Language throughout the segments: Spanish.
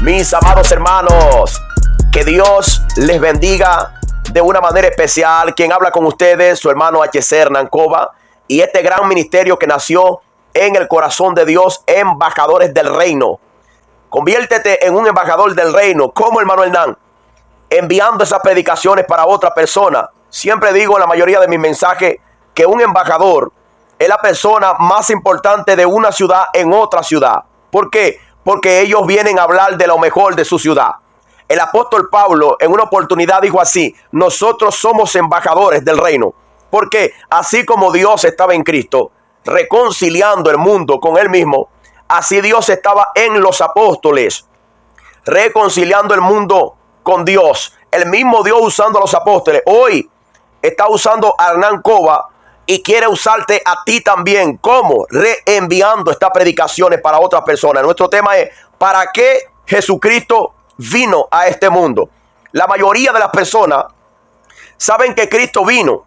Mis amados hermanos, que Dios les bendiga de una manera especial. Quien habla con ustedes, su hermano H.C. Hernán Cova, y este gran ministerio que nació en el corazón de Dios, embajadores del reino. Conviértete en un embajador del reino, como hermano Hernán, enviando esas predicaciones para otra persona. Siempre digo en la mayoría de mis mensajes que un embajador es la persona más importante de una ciudad en otra ciudad. ¿Por qué? Porque ellos vienen a hablar de lo mejor de su ciudad. El apóstol Pablo en una oportunidad dijo así: nosotros somos embajadores del reino. Porque así como Dios estaba en Cristo reconciliando el mundo con él mismo, así Dios estaba en los apóstoles reconciliando el mundo con Dios. El mismo Dios usando a los apóstoles hoy está usando a Hernán Cova y quiere usarte a ti también. ¿Cómo? Reenviando estas predicaciones para otras personas. Nuestro tema es: ¿para qué Jesucristo vino a este mundo? La mayoría de las personas saben que Cristo vino,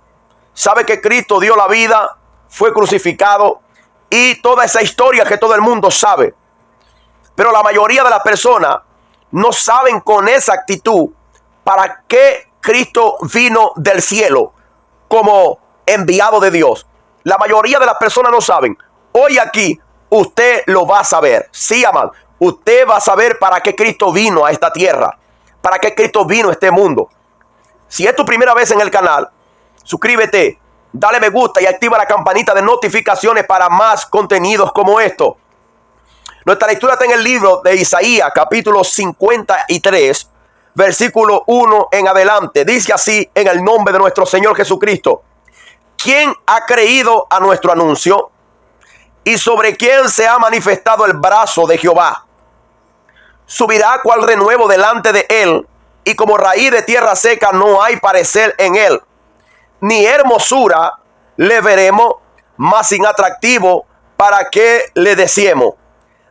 saben que Cristo dio la vida, fue crucificado y toda esa historia que todo el mundo sabe. Pero la mayoría de las personas no saben con exactitud para qué Cristo vino del cielo como enviado de Dios. La mayoría de las personas no saben. Hoy aquí usted lo va a saber. Sí, amado. Usted va a saber para qué Cristo vino a esta tierra, para qué Cristo vino a este mundo. Si es tu primera vez en el canal, suscríbete, dale me gusta y activa la campanita de notificaciones para más contenidos como esto. Nuestra lectura está en el libro de Isaías, capítulo 53, versículo 1 en adelante. Dice así, en el nombre de nuestro Señor Jesucristo: ¿quién ha creído a nuestro anuncio? ¿Y sobre quién se ha manifestado el brazo de Jehová? Subirá cual renuevo delante de él, y como raíz de tierra seca no hay parecer en él. Ni hermosura le veremos, mas sin atractivo para que le deseemos.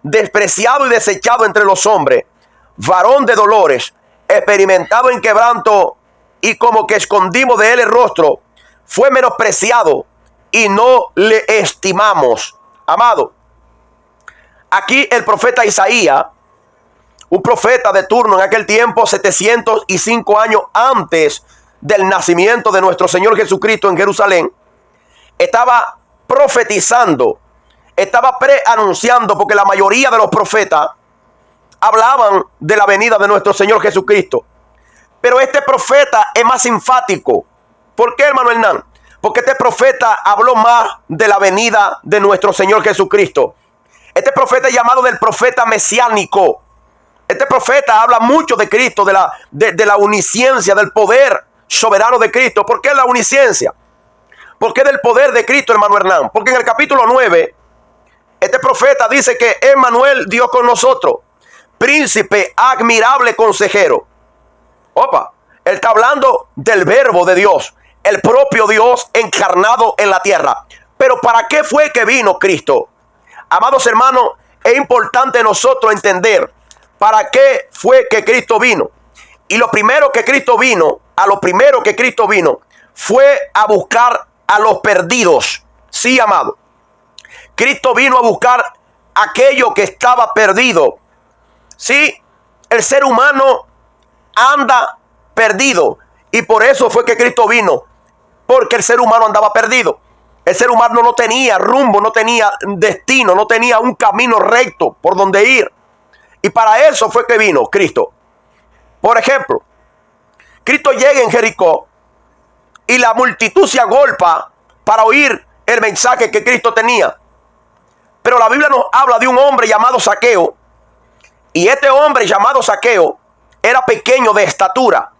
Despreciado y desechado entre los hombres, varón de dolores, experimentado en quebranto, y como que escondimos de él el rostro, fue menospreciado y no le estimamos. Amado, aquí el profeta Isaías, un profeta de turno en aquel tiempo, 705 años antes del nacimiento de nuestro Señor Jesucristo en Jerusalén, estaba profetizando, estaba preanunciando, porque la mayoría de los profetas hablaban de la venida de nuestro Señor Jesucristo. Pero este profeta es más enfático. ¿Por qué, hermano Hernán? Porque este profeta habló más de la venida de nuestro Señor Jesucristo. Este profeta es llamado del profeta mesiánico. Este profeta habla mucho de Cristo, de la omnisciencia, del poder soberano de Cristo. ¿Por qué la omnisciencia? ¿Por qué del poder de Cristo, hermano Hernán? Porque en el capítulo 9, este profeta dice que Emmanuel, Dios con nosotros, príncipe, admirable consejero. Opa, él está hablando del verbo de Dios, el propio Dios encarnado en la tierra. Pero ¿para qué fue que vino Cristo? Amados hermanos, es importante nosotros entender para qué fue que Cristo vino. Y lo primero que Cristo vino, fue a buscar a los perdidos. Sí, amado. Cristo vino a buscar aquello que estaba perdido. Sí, el ser humano anda perdido. Y por eso fue que Cristo vino. Porque el ser humano andaba perdido. El ser humano no tenía rumbo, no tenía destino, no tenía un camino recto por donde ir. Y para eso fue que vino Cristo. Por ejemplo, Cristo llega en Jericó y la multitud se agolpa para oír el mensaje que Cristo tenía. Pero la Biblia nos habla de un hombre llamado Zaqueo. Y este hombre llamado Zaqueo era pequeño de estatura.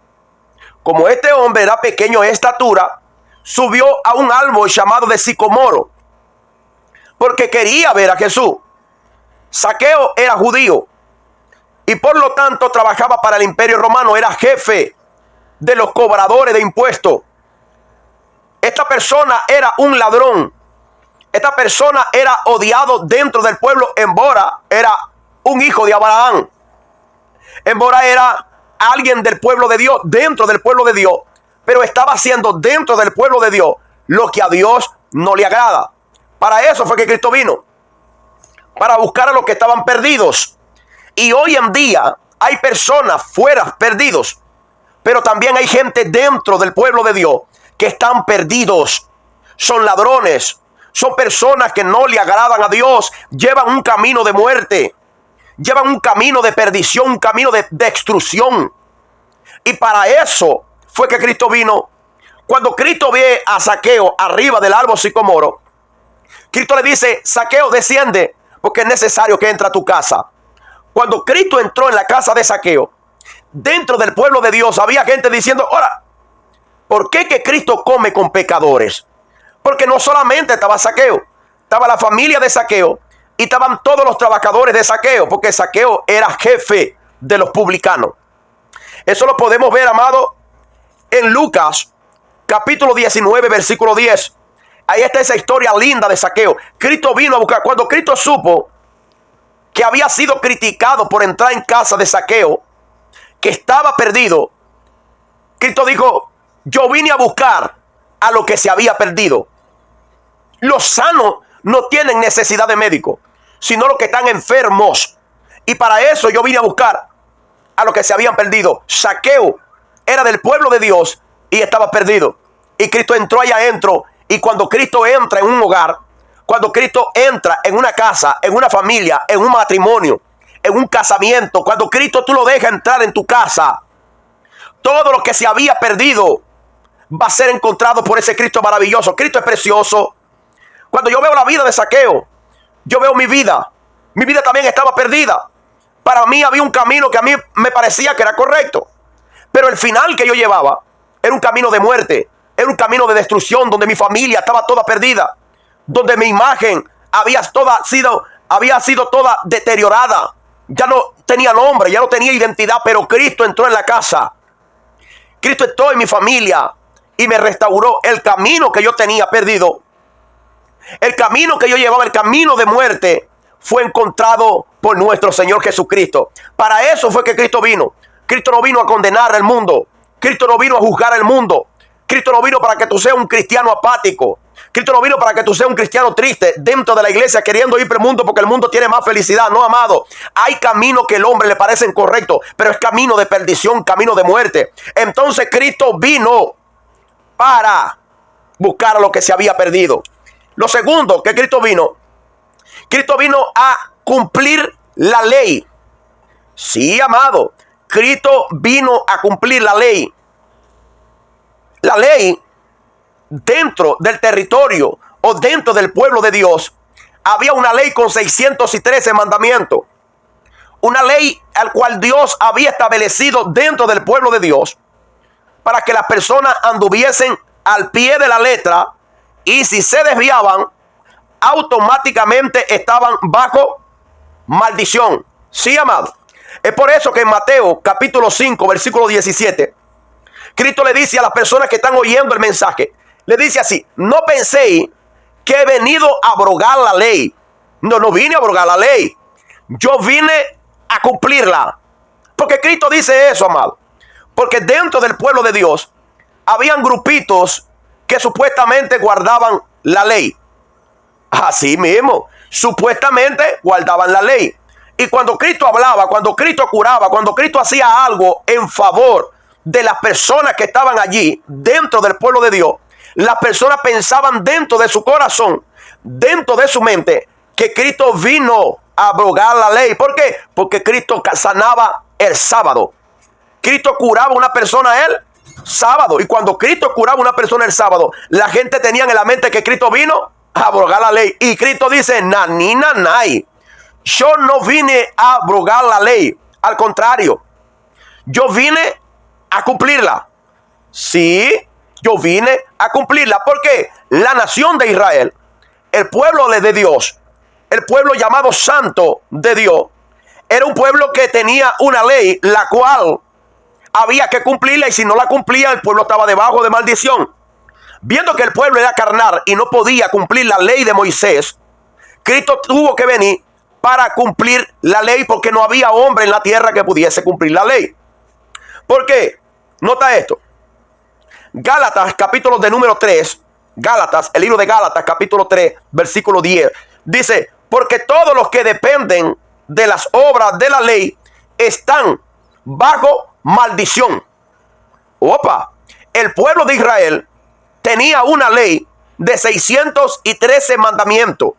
Como este hombre era pequeño de estatura, subió a un árbol llamado de sicomoro, porque quería ver a Jesús. Zaqueo era judío y por lo tanto trabajaba para el imperio romano. Era jefe de los cobradores de impuestos. Esta persona era un ladrón. Esta persona era odiado dentro del pueblo, embora era un hijo de Abraham. Embora era alguien del pueblo de Dios, dentro del pueblo de Dios, pero estaba haciendo dentro del pueblo de Dios lo que a Dios no le agrada. Para eso fue que Cristo vino, para buscar a los que estaban perdidos. Y hoy en día hay personas fuera perdidos, pero también hay gente dentro del pueblo de Dios que están perdidos. Son ladrones, son personas que no le agradan a Dios, llevan un camino de muerte, llevan un camino de perdición, un camino de destrucción. Y para eso fue que Cristo vino. Cuando Cristo ve a Zaqueo arriba del árbol sicomoro, Cristo le dice: Zaqueo, desciende, porque es necesario que entre a tu casa. Cuando Cristo entró en la casa de Zaqueo, dentro del pueblo de Dios había gente diciendo: ahora, ¿por qué que Cristo come con pecadores? Porque no solamente estaba Zaqueo, estaba la familia de Zaqueo y estaban todos los trabajadores de Zaqueo, porque Zaqueo era jefe de los publicanos. Eso lo podemos ver, amado, en Lucas, capítulo 19, versículo 10. Ahí está esa historia linda de Zaqueo. Cristo vino a buscar. Cuando Cristo supo que había sido criticado por entrar en casa de Zaqueo, que estaba perdido, Cristo dijo: yo vine a buscar a lo que se había perdido. Los sanos no tienen necesidad de médico, sino los que están enfermos. Y para eso yo vine a buscar a los que se habían perdido. Zaqueo era del pueblo de Dios y estaba perdido. Y Cristo entró allá adentro. Y cuando Cristo entra en un hogar, cuando Cristo entra en una casa, en una familia, en un matrimonio, en un casamiento, cuando Cristo tú lo dejas entrar en tu casa, todo lo que se había perdido va a ser encontrado por ese Cristo maravilloso. Cristo es precioso. Cuando yo veo la vida de Zaqueo, yo veo mi vida. Mi vida también estaba perdida. Para mí había un camino que a mí me parecía que era correcto, pero el final que yo llevaba era un camino de muerte, era un camino de destrucción, donde mi familia estaba toda perdida, donde mi imagen había sido toda deteriorada. Ya no tenía nombre, ya no tenía identidad, pero Cristo entró en la casa. Cristo entró en mi familia y me restauró. El camino que yo tenía perdido, el camino que yo llevaba, el camino de muerte, fue encontrado por nuestro Señor Jesucristo. Para eso fue que Cristo vino. Cristo no vino a condenar al mundo. Cristo no vino a juzgar al mundo. Cristo no vino para que tú seas un cristiano apático. Cristo no vino para que tú seas un cristiano triste dentro de la iglesia, queriendo ir por el mundo porque el mundo tiene más felicidad. No, amado. Hay caminos que al hombre le parecen correctos, pero es camino de perdición, camino de muerte. Entonces Cristo vino para buscar a lo que se había perdido. Lo segundo que Cristo vino a cumplir la ley. Sí, amado. Cristo vino a cumplir la ley. La ley dentro del territorio o dentro del pueblo de Dios, había una ley con 613 mandamientos. Una ley al cual Dios había establecido dentro del pueblo de Dios para que las personas anduviesen al pie de la letra, y si se desviaban, automáticamente estaban bajo maldición. Sí, amado. Es por eso que en Mateo capítulo 5 versículo 17, Cristo le dice a las personas que están oyendo el mensaje, le dice así: no penséis que he venido a abrogar la ley. No vine a abrogar la ley. Yo vine a cumplirla. Porque Cristo dice eso, amado. Porque dentro del pueblo de Dios habían grupitos que supuestamente guardaban la ley. Así mismo, supuestamente guardaban la ley. Y cuando Cristo hablaba, cuando Cristo curaba, cuando Cristo hacía algo en favor de las personas que estaban allí dentro del pueblo de Dios, las personas pensaban dentro de su corazón, dentro de su mente, que Cristo vino a abrogar la ley. ¿Por qué? Porque Cristo sanaba el sábado. Cristo curaba a una persona el sábado. Y cuando Cristo curaba a una persona el sábado, la gente tenía en la mente que Cristo vino a abrogar la ley. Y Cristo dice: nani, nanay. Yo no vine a abrogar la ley. Al contrario, yo vine a cumplirla. Sí, yo vine a cumplirla. Porque la nación de Israel, el pueblo de Dios, el pueblo llamado santo de Dios, era un pueblo que tenía una ley, la cual había que cumplirla, y si no la cumplía, el pueblo estaba debajo de maldición. Viendo que el pueblo era carnal y no podía cumplir la ley de Moisés, Cristo tuvo que venir para cumplir la ley, porque no había hombre en la tierra que pudiese cumplir la ley. ¿Por qué? Nota esto. Gálatas, capítulo de número 3. Gálatas, el libro de Gálatas, capítulo 3, versículo 10. Dice: porque todos los que dependen de las obras de la ley están bajo maldición. Opa, el pueblo de Israel tenía una ley de 613 mandamientos,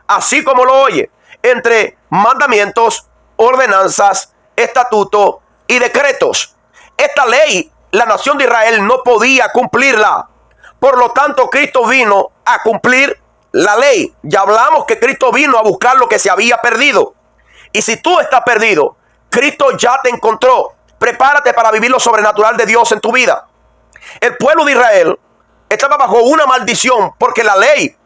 así como lo oye, entre mandamientos, ordenanzas, estatutos y decretos. Esta ley, la nación de Israel no podía cumplirla. Por lo tanto, Cristo vino a cumplir la ley. Ya hablamos que Cristo vino a buscar lo que se había perdido. Y si tú estás perdido, Cristo ya te encontró. Prepárate para vivir lo sobrenatural de Dios en tu vida. El pueblo de Israel estaba bajo una maldición porque la ley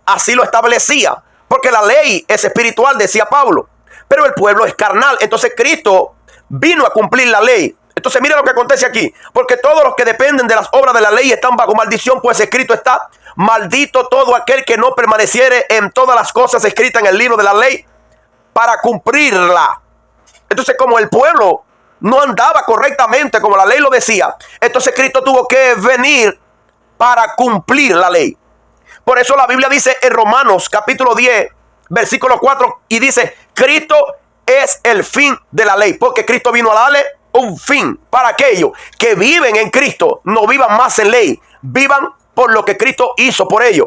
así lo establecía. Porque la ley es espiritual, decía Pablo. Pero el pueblo es carnal. Entonces Cristo vino a cumplir la ley. Entonces mira lo que acontece aquí. Porque todos los que dependen de las obras de la ley están bajo maldición, pues escrito está: maldito todo aquel que no permaneciere en todas las cosas escritas en el libro de la ley para cumplirla. Entonces, como el pueblo no andaba correctamente como la ley lo decía, entonces Cristo tuvo que venir para cumplir la ley. Por eso la Biblia dice en Romanos capítulo 10, versículo 4, y dice: Cristo es el fin de la ley, porque Cristo vino a darle un fin para aquellos que viven en Cristo. No vivan más en ley, vivan por lo que Cristo hizo por ellos.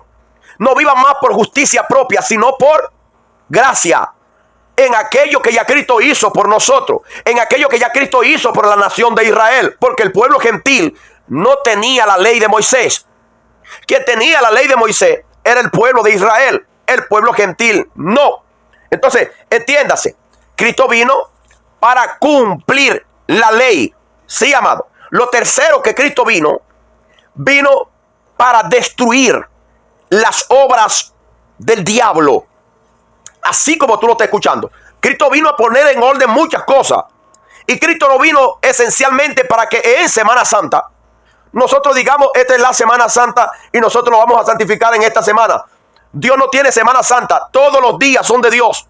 No vivan más por justicia propia, sino por gracia, en aquello que ya Cristo hizo por nosotros, en aquello que ya Cristo hizo por la nación de Israel. Porque el pueblo gentil no tenía la ley de Moisés. Quien tenía la ley de Moisés era el pueblo de Israel. El pueblo gentil no. Entonces, entiéndase, Cristo vino para cumplir la ley. Sí, amado. Lo tercero que Cristo vino para destruir las obras del diablo. Así como tú lo estás escuchando. Cristo vino a poner en orden muchas cosas. Y Cristo no vino esencialmente para que en Semana Santa nosotros digamos: esta es la Semana Santa y nosotros lo vamos a santificar en esta semana. Dios no tiene Semana Santa. Todos los días son de Dios.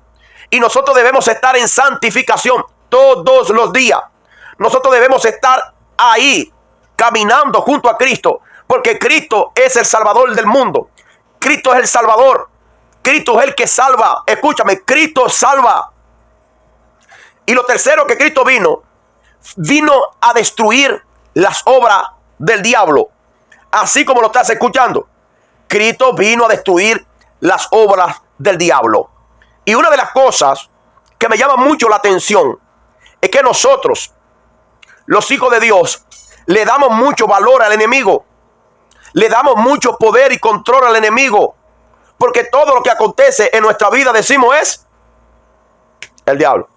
Y nosotros debemos estar en santificación todos los días. Nosotros debemos estar ahí, caminando junto a Cristo. Porque Cristo es el Salvador del mundo. Cristo es el Salvador. Cristo es el que salva. Escúchame, Cristo salva. Y lo tercero que Cristo vino a destruir las obras del diablo. Así como lo estás escuchando. Cristo vino a destruir las obras del diablo. Y una de las cosas que me llama mucho la atención es que nosotros, los hijos de Dios, le damos mucho valor al enemigo. Le damos mucho poder y control al enemigo. Porque todo lo que acontece en nuestra vida, decimos, es el diablo.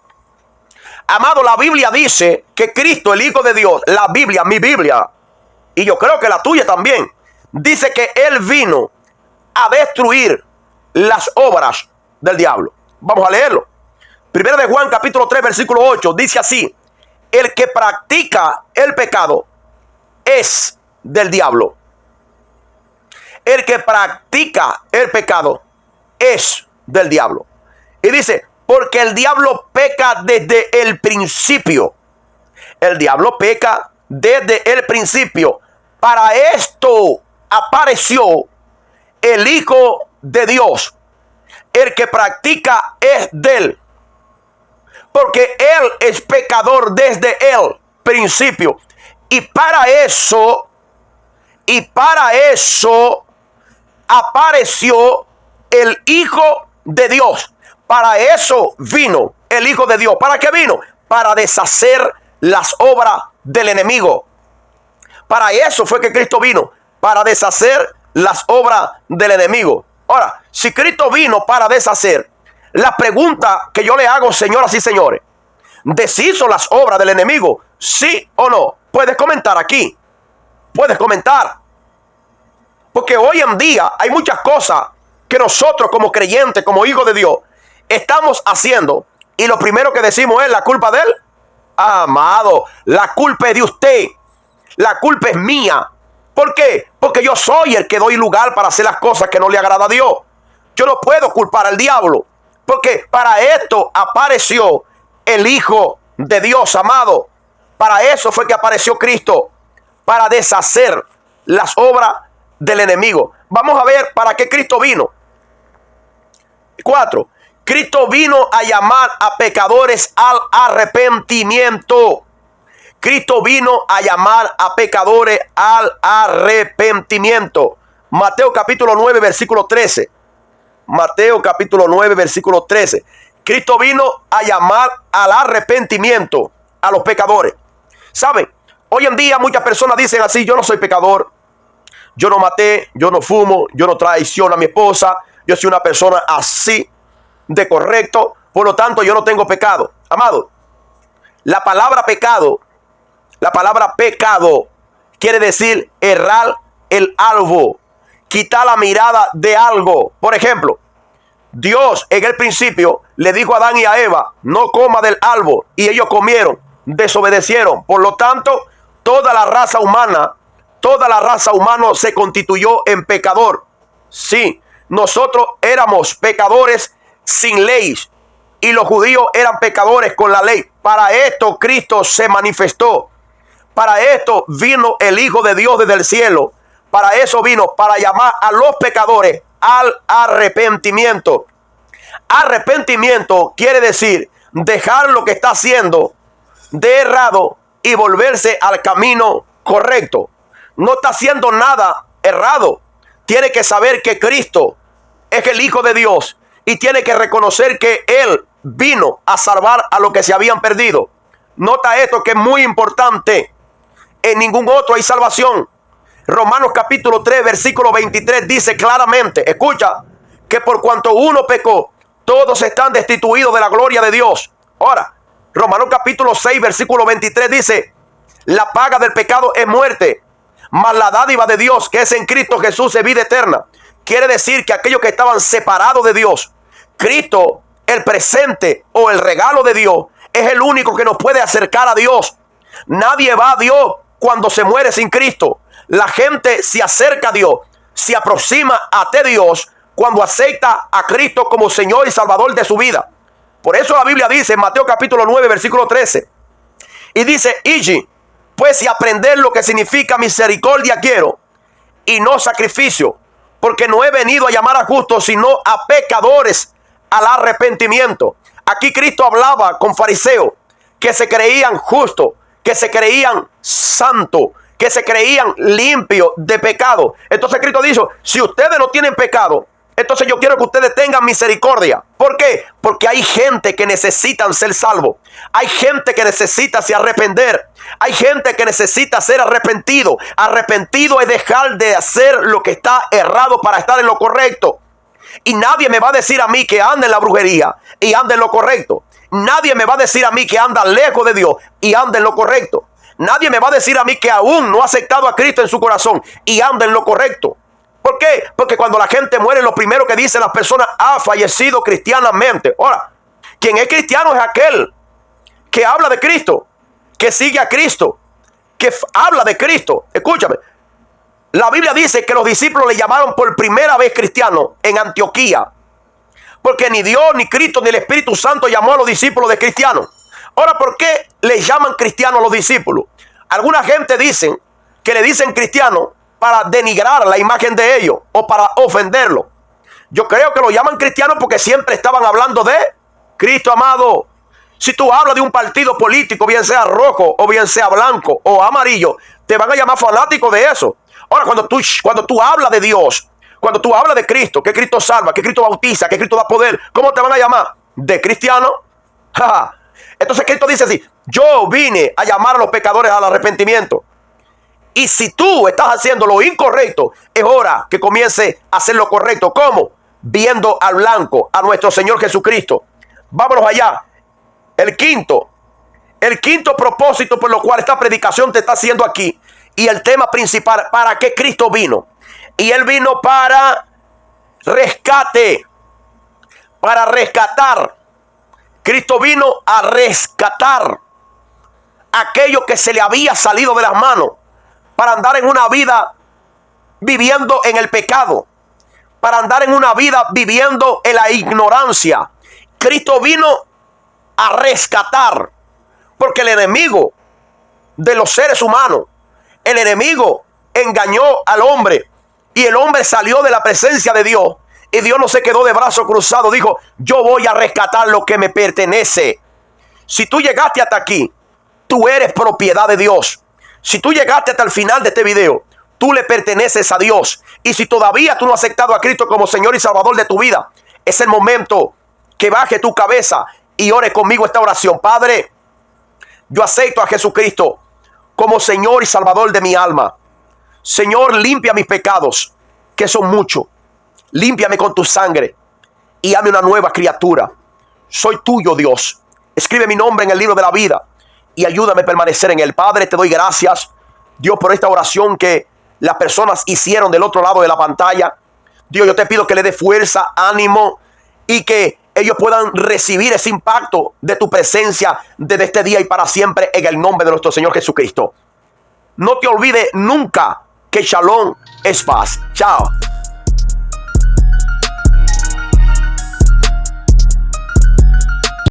Amado, la Biblia dice que Cristo, el Hijo de Dios, la Biblia, mi Biblia, y yo creo que la tuya también, dice que Él vino a destruir las obras del diablo. Vamos a leerlo. Primero de Juan capítulo 3 versículo 8 dice así: el que practica el pecado es del diablo. El que practica el pecado es del diablo. Y dice: porque el diablo peca desde el principio. El diablo peca desde el principio. Para esto apareció el Hijo de Dios. El que practica es de él. Porque él es pecador desde el principio. Y para eso apareció el Hijo de Dios. Para eso vino el Hijo de Dios. ¿Para qué vino? Para deshacer las obras del enemigo. Para eso fue que Cristo vino. Para deshacer las obras del enemigo. Ahora, si Cristo vino para deshacer, la pregunta que yo le hago, señoras y señores: ¿deshizo las obras del enemigo? ¿Sí o no? Puedes comentar aquí. Puedes comentar. Porque hoy en día hay muchas cosas que nosotros como creyentes, como hijos de Dios, estamos haciendo. Y lo primero que decimos es: ¿la culpa de él? Amado, la culpa es de usted. La culpa es mía. ¿Por qué? Porque yo soy el que doy lugar para hacer las cosas que no le agrada a Dios. Yo no puedo culpar al diablo. Porque para esto apareció el Hijo de Dios, amado. Para eso fue que apareció Cristo. Para deshacer las obras del enemigo. Vamos a ver para qué Cristo vino. 4. Cristo vino a llamar a pecadores al arrepentimiento. Cristo vino a llamar a pecadores al arrepentimiento. Mateo capítulo 9, versículo 13. Mateo capítulo 9, versículo 13. Cristo vino a llamar al arrepentimiento a los pecadores. ¿Saben? Hoy en día muchas personas dicen así: yo no soy pecador, yo no maté, yo no fumo, yo no traiciono a mi esposa, yo soy una persona así de correcto, por lo tanto yo no tengo pecado. Amado, la palabra pecado quiere decir errar el algo, quitar la mirada de algo. Por ejemplo, Dios en el principio le dijo a Adán y a Eva: no coma del árbol, y ellos comieron, desobedecieron. Por lo tanto, toda la raza humana se constituyó en pecador. Sí, nosotros éramos pecadores sin ley, y los judíos eran pecadores con la ley. Para esto Cristo se manifestó. Para esto vino el Hijo de Dios desde el cielo. Para eso vino, para llamar a los pecadores al arrepentimiento. Arrepentimiento quiere decir dejar lo que está haciendo de errado y volverse al camino correcto. No está haciendo nada errado. Tiene que saber que Cristo es el Hijo de Dios y tiene que reconocer que Él vino a salvar a los que se habían perdido. Nota esto, que es muy importante. En ningún otro hay salvación. Romanos capítulo 3, versículo 23 dice claramente, escucha, que por cuanto uno pecó, todos están destituidos de la gloria de Dios. Ahora, Romanos capítulo 6, versículo 23 dice: la paga del pecado es muerte, mas la dádiva de Dios, que es en Cristo Jesús, es vida eterna. Quiere decir que aquellos que estaban separados de Dios, Cristo, el presente o el regalo de Dios, es el único que nos puede acercar a Dios. Nadie va a Dios cuando se muere sin Cristo. La gente se acerca a Dios, se aproxima a Dios cuando acepta a Cristo como Señor y Salvador de su vida. Por eso la Biblia dice en Mateo capítulo 9, versículo 13, y dice: id pues y aprender lo que significa misericordia quiero, y no sacrificio, porque no he venido a llamar a justos, sino a pecadores al arrepentimiento. Aquí Cristo hablaba con fariseos que se creían justos, que se creían santos, que se creían limpios de pecado. Entonces Cristo dijo: si ustedes no tienen pecado, entonces yo quiero que ustedes tengan misericordia. ¿Por qué? Porque hay gente que necesitan ser salvos. Hay gente que necesita se arrepender. Hay gente que necesita ser arrepentido. Arrepentido es dejar de hacer lo que está errado para estar en lo correcto. Y nadie me va a decir a mí que anda en la brujería y anda en lo correcto. Nadie me va a decir a mí que anda lejos de Dios y anda en lo correcto. Nadie me va a decir a mí que aún no ha aceptado a Cristo en su corazón y anda en lo correcto. ¿Por qué? Porque cuando la gente muere, lo primero que dicen las personas: ha fallecido cristianamente. Ahora, quien es cristiano es aquel que habla de Cristo, que sigue a Cristo, que habla de Cristo. Escúchame. La Biblia dice que los discípulos le llamaron por primera vez cristiano en Antioquía, porque ni Dios, ni Cristo, ni el Espíritu Santo llamó a los discípulos de cristianos. Ahora, ¿por qué le llaman cristianos a los discípulos? Alguna gente dicen que le dicen cristiano para denigrar la imagen de ellos o para ofenderlo. Yo creo que lo llaman cristianos porque siempre estaban hablando de Cristo, amado. Si tú hablas de un partido político, bien sea rojo o bien sea blanco o amarillo, te van a llamar fanático de eso. Ahora, cuando tú hablas de Dios, cuando tú hablas de Cristo, que Cristo salva, que Cristo bautiza, que Cristo da poder, ¿cómo te van a llamar? ¿De cristiano? Entonces Cristo dice así: yo vine a llamar a los pecadores al arrepentimiento. Y si tú estás haciendo lo incorrecto, es hora que comience a hacer lo correcto. ¿Cómo? Viendo al blanco, a nuestro Señor Jesucristo. Vámonos allá. El quinto propósito por lo cual esta predicación te está haciendo aquí, y el tema principal: ¿para qué Cristo vino? Y Él vino para rescate, para rescatar. Cristo vino a rescatar aquello que se le había salido de las manos, para andar en una vida viviendo en el pecado, para andar en una vida viviendo en la ignorancia. Cristo vino a rescatar, porque el enemigo de los seres humanos, el enemigo engañó al hombre, y el hombre salió de la presencia de Dios, y Dios no se quedó de brazos cruzados. Dijo: yo voy a rescatar lo que me pertenece. Si tú llegaste hasta aquí Tú eres propiedad de Dios. Si tú llegaste hasta el final de este video, tú le perteneces a Dios. Y si todavía tú no has aceptado a Cristo como Señor y Salvador de tu vida, es el momento que baje tu cabeza y ore conmigo esta oración. Padre, yo acepto a Jesucristo como Señor y Salvador de mi alma. Señor, limpia mis pecados, que son muchos. Límpiame con tu sangre y hazme una nueva criatura. Soy tuyo, Dios. Escribe mi nombre en el libro de la vida y ayúdame a permanecer en él. Padre, te doy gracias, Dios, por esta oración que las personas hicieron del otro lado de la pantalla. Dios, yo te pido que le dé fuerza, ánimo y que ellos puedan recibir ese impacto de tu presencia desde este día y para siempre en el nombre de nuestro Señor Jesucristo. No te olvides nunca que Shalom es paz. Chao.